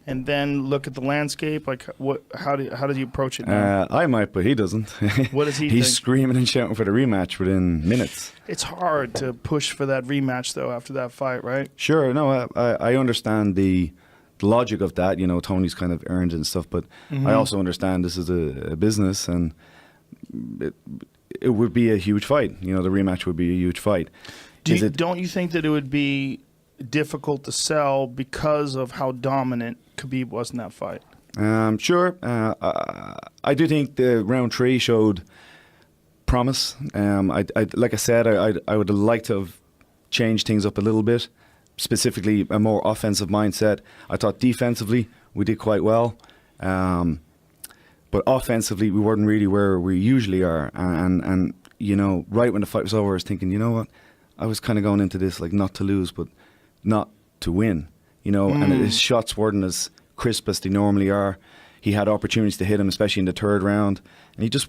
and then look at the landscape? Like, what? How does he approach it now? I might, but he doesn't. What does he He's think? screaming and shouting for the rematch within minutes. It's hard to push for that rematch, though, after that fight, right? Sure, no, I understand the logic of that. You know, Tony's kind of earned it and stuff, but I also understand this is a business, and it would be a huge fight. You know, the rematch would be a huge fight. Don't you think that it would be difficult to sell because of how dominant Khabib was in that fight? Sure. I do think the round 3 showed promise. Like I said, I would have liked to have changed things up a little bit, specifically a more offensive mindset. I thought defensively we did quite well, but offensively we weren't really where we usually are. And you know, right when the fight was over, I was thinking, you know what, I was kind of going into this like not to lose, but not to win. You know, and his shots weren't as crisp as they normally are. He had opportunities to hit him, especially in the 3rd round, and he just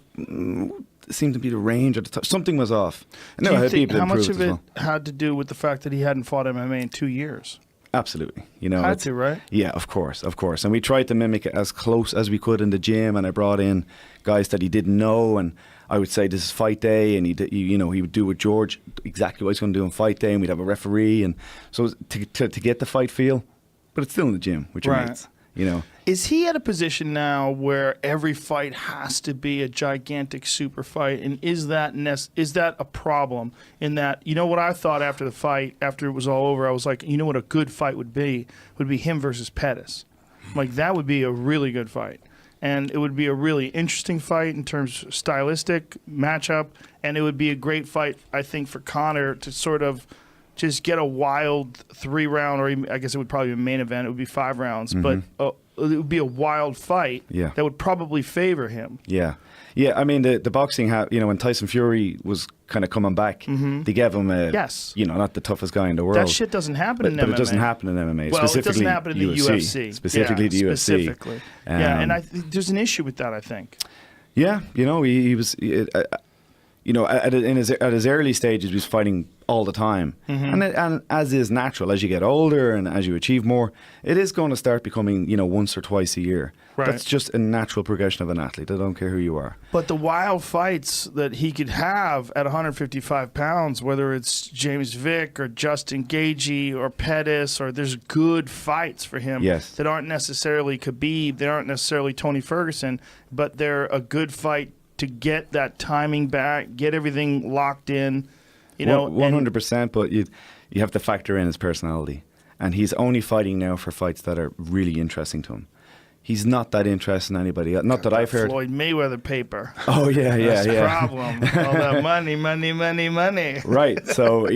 seemed to be the range or the touch. Something was off. Do you think how much of it had to do with the fact that he hadn't fought MMA in 2 years? Absolutely. You know, had to, right? Yeah, of course. And we tried to mimic it as close as we could in the gym, and I brought in guys that he didn't know, and I would say this is fight day, and he would do with George exactly what he's going to do on fight day, and we'd have a referee, and so to get the fight feel, but it's still in the gym with your mates. You know, is he at a position now where every fight has to be a gigantic super fight, and is that a problem? In that, you know what I thought after the fight, after it was all over, I was like, you know what a good fight would be him versus Pettis. Like, that would be a really good fight. And it would be a really interesting fight in terms of stylistic matchup, and it would be a great fight, I think, for Conor to sort of just get a wild 3-round, or even, I guess it would probably be a main event. It would be 5 rounds, but it would be a wild fight that would probably favor him. Yeah. Yeah, I mean, the boxing, when Tyson Fury was kind of coming back, they gave him not the toughest guy in the world. That shit doesn't happen in MMA. But it doesn't happen in MMA. Well, it doesn't happen in the UFC. Specifically the UFC. Specifically. And there's an issue with that, I think. Yeah, you know, he was... at his early stages, he was fighting all the time, and as is natural, as you get older and as you achieve more, it is going to start becoming, once or twice a year. Right. That's just a natural progression of an athlete. I don't care who you are. But the wild fights that he could have at 155 pounds, whether it's James Vick or Justin Gaethje or Pettis, or there's good fights for him that aren't necessarily Khabib, they aren't necessarily Tony Ferguson, but they're a good fight to get that timing back, get everything locked in, 100%. But you have to factor in his personality, and he's only fighting now for fights that are really interesting to him. He's not that interested in anybody. Not that I've heard. Floyd Mayweather paper. Oh yeah, That's the problem. All that money. Right. So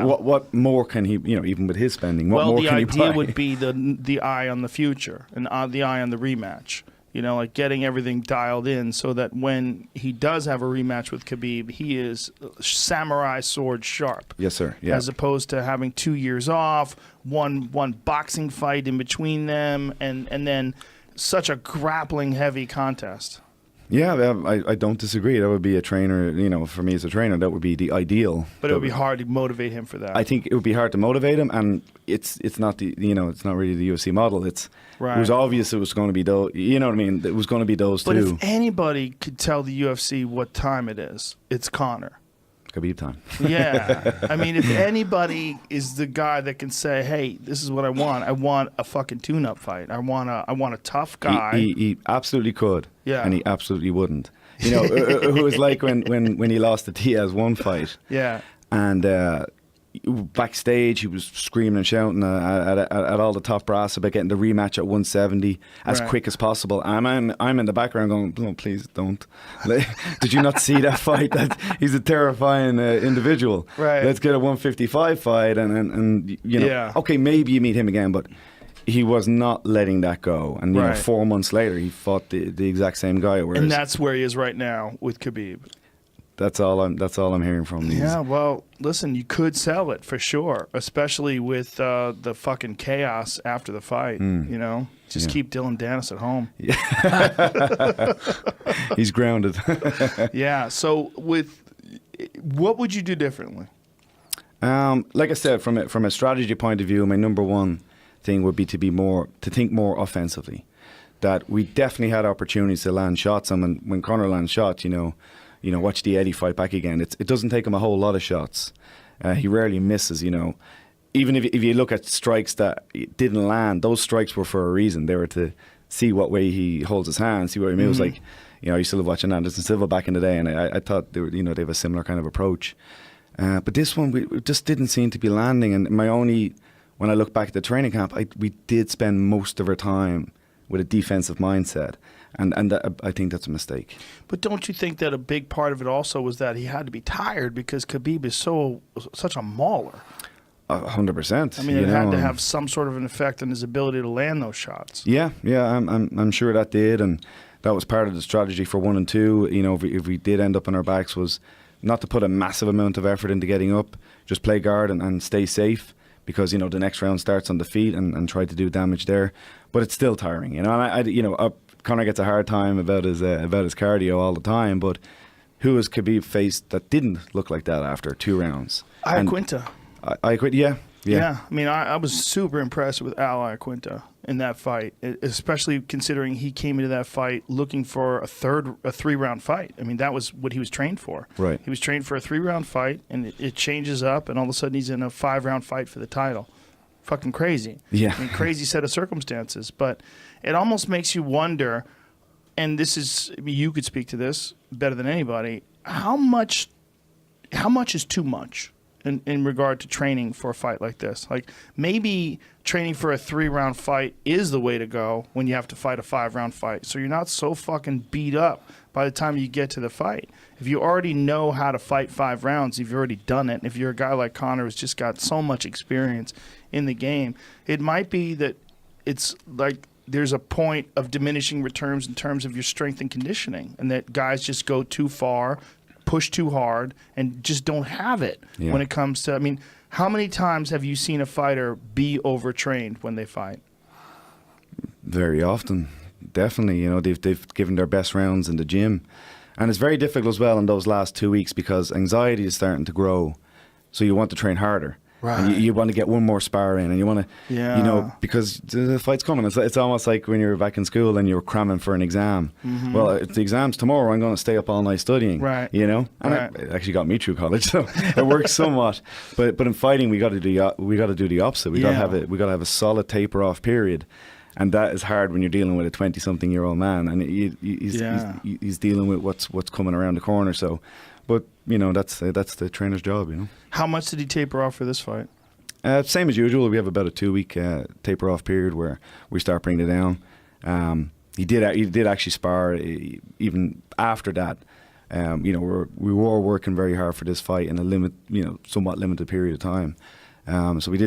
what more can he? Even with his spending, what more can he buy? The idea would be the eye on the future and the eye on the rematch. Like getting everything dialed in so that when he does have a rematch with Khabib, he is samurai sword sharp. Yes, sir. Yeah. As opposed to having 2 years off, one boxing fight in between them, and then such a grappling heavy contest. Yeah, I don't disagree. That would be a trainer, for me as a trainer, that would be the ideal. But it would be hard to motivate him for that. I think it would be hard to motivate him, and it's not it's not really the UFC model. It was obvious it was going to be those, you know what I mean? It was going to be those two. But if anybody could tell the UFC what time it is, it's Conor. Khabib time. Yeah. I mean, if anybody is the guy that can say, hey, this is what I want a fucking tune-up fight. I want a tough guy. He absolutely could. Yeah. And he absolutely wouldn't. It was like when he lost the Diaz-1 fight. Yeah. And backstage, he was screaming and shouting at all the top brass about getting the rematch at 170 as quick as possible. I'm in the background going, no, please don't. Did you not see that fight? He's a terrifying individual. Right. Let's get a 155 fight, and okay, maybe you meet him again, but he was not letting that go. And 4 months later, he fought the exact same guy. And that's where he is right now with Khabib. That's all I'm hearing from these. Yeah, well, listen, you could sell it for sure, especially with the fucking chaos after the fight. Just keep Dylan Dennis at home. Yeah. He's grounded. Yeah. So, what would you do differently? Like I said, from a strategy point of view, my number one thing would be to think more offensively. That we definitely had opportunities to land shots, and when Conor lands shots, watch the Eddie fight back again. It doesn't take him a whole lot of shots. He rarely misses. Even if you look at strikes that didn't land, those strikes were for a reason. They were to see what way he holds his hand, see what he moves. Like, I used to love watching Anderson Silva back in the day, and I thought they have a similar kind of approach. But this one, we just didn't seem to be landing. And when I look back at the training camp, we did spend most of our time with a defensive mindset. And I think that's a mistake. But don't you think that a big part of it also was that he had to be tired because Khabib is such a mauler? 100%. I mean, it had to have some sort of an effect on his ability to land those shots. Yeah, I'm sure that did, and that was part of the strategy for 1 and 2. If we did end up on our backs, was not to put a massive amount of effort into getting up, just play guard and stay safe, because the next round starts on the feet and try to do damage there. But it's still tiring, And Conor gets a hard time about his cardio all the time, but who has Khabib faced that didn't look like that after 2 rounds? Iaquinta. Yeah. I mean, I was super impressed with Al Iaquinta in that fight, especially considering he came into that fight looking for a 3-round fight. I mean, that was what he was trained for. Right. He was trained for a 3-round fight, and it changes up, and all of a sudden he's in a 5-round fight for the title. Fucking crazy. Yeah. I mean, crazy set of circumstances. But it almost makes you wonder, and you could speak to this better than anybody, how much is too much in regard to training for a fight like this? Like, maybe training for a 3-round fight is the way to go when you have to fight a 5-round fight, so you're not so fucking beat up by the time you get to the fight. If you already know how to fight 5 rounds, if you've already done it, and if you're a guy like Conor who's just got so much experience in the game, it might be that it's like there's a point of diminishing returns in terms of your strength and conditioning, and that guys just go too far, push too hard, and just don't have it when it comes to, I mean, how many times have you seen a fighter be overtrained when they fight? Very often, definitely. They've given their best rounds in the gym, and it's very difficult as well in those last 2 weeks because anxiety is starting to grow, so you want to train harder. Right. And you want to get one more spar in, and you want to, because the fight's coming. It's almost like when you're back in school and you're cramming for an exam. Well, if the exam's tomorrow, I'm going to stay up all night studying. Right. And it actually got me through college, so it works somewhat. But in fighting, we got to do the opposite. We got to have a solid taper off period. And that is hard when you're dealing with a 20-something-year-old man, and he's dealing with what's coming around the corner. So, but that's the trainer's job. How much did he taper off for this fight? Same as usual. We have about a 2-week taper off period where we start bringing it down. He did actually spar even after that. We were working very hard for this fight in a somewhat limited period of time. So we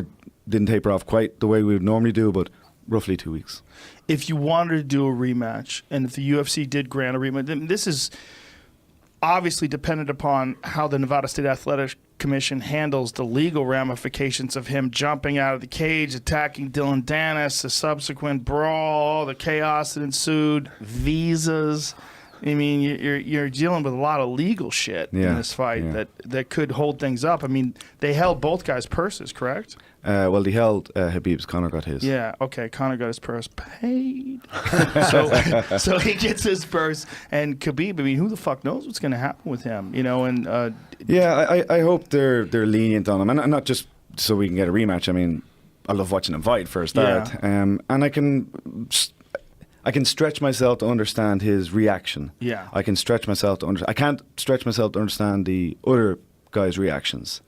didn't taper off quite the way we would normally do, but roughly 2 weeks. If you wanted to do a rematch, and if the UFC did grant a rematch, then this is obviously dependent upon how the Nevada State Athletic Commission handles the legal ramifications of him jumping out of the cage, attacking Dylan Dennis, the subsequent brawl, the chaos that ensued, visas. I mean, you're dealing with a lot of legal shit in this fight that could hold things up. I mean, they held both guys' purses, correct? Well, they held Khabib's. Conor got his. Yeah, okay. Conor got his purse paid. so he gets his purse. And Khabib, I mean, who the fuck knows what's going to happen with him? I hope they're lenient on him. And not just so we can get a rematch. I mean, I love watching him fight for a start. Yeah. And I can stretch myself to understand his reaction. Yeah. I can stretch myself to I can't stretch myself to understand the other guy's reactions.